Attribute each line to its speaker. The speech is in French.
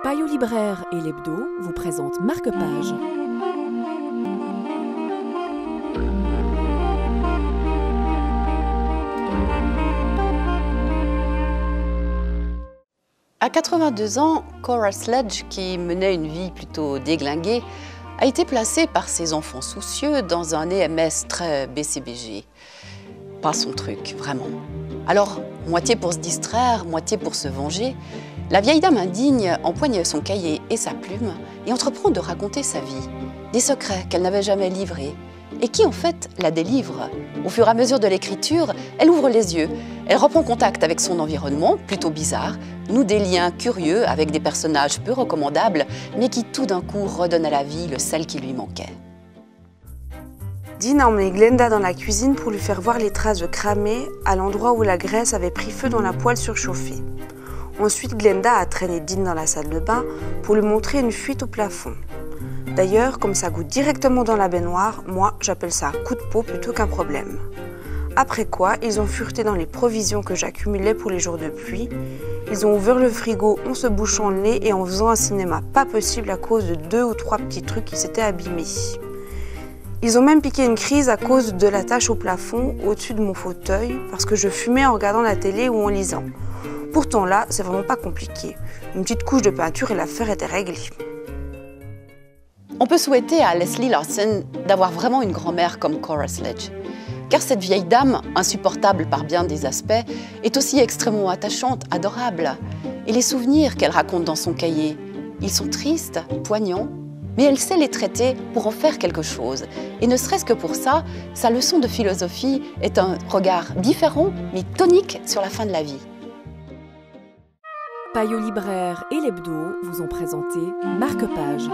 Speaker 1: Payot Libraire et l'Hebdo vous présentent Marque-Page.
Speaker 2: À 82 ans, Cora Sledge, qui menait une vie plutôt déglinguée, a été placée par ses enfants soucieux dans un EMS très BCBG. Pas son truc, vraiment. Alors, moitié pour se distraire, moitié pour se venger, la vieille dame indigne empoigne son cahier et sa plume et entreprend de raconter sa vie, des secrets qu'elle n'avait jamais livrés et qui en fait la délivrent. Au fur et à mesure de l'écriture, elle ouvre les yeux, elle reprend contact avec son environnement, plutôt bizarre, noue des liens curieux avec des personnages peu recommandables, mais qui tout d'un coup redonnent à la vie le sel qui lui manquait.
Speaker 3: Dean a emmené Glenda dans la cuisine pour lui faire voir les traces de cramé à l'endroit où la graisse avait pris feu dans la poêle surchauffée. Ensuite, Glenda a traîné Dean dans la salle de bain pour lui montrer une fuite au plafond. D'ailleurs, comme ça goûte directement dans la baignoire, moi j'appelle ça un coup de peau plutôt qu'un problème. Après quoi, ils ont fureté dans les provisions que j'accumulais pour les jours de pluie. Ils ont ouvert le frigo en se bouchant le nez et en faisant un cinéma pas possible à cause de 2 ou 3 petits trucs qui s'étaient abîmés. Ils ont même piqué une crise à cause de la tache au plafond au-dessus de mon fauteuil parce que je fumais en regardant la télé ou en lisant. Pourtant là, c'est vraiment pas compliqué. Une petite couche de peinture et l'affaire était réglée.
Speaker 2: On peut souhaiter à Leslie Larsen d'avoir vraiment une grand-mère comme Cora Sledge. Car cette vieille dame, insupportable par bien des aspects, est aussi extrêmement attachante, adorable. Et les souvenirs qu'elle raconte dans son cahier, ils sont tristes, poignants, mais elle sait les traiter pour en faire quelque chose. Et ne serait-ce que pour ça, sa leçon de philosophie est un regard différent, mais tonique sur la fin de la vie.
Speaker 1: Payot Libraire et l'Hebdo vous ont présenté Marque-Page.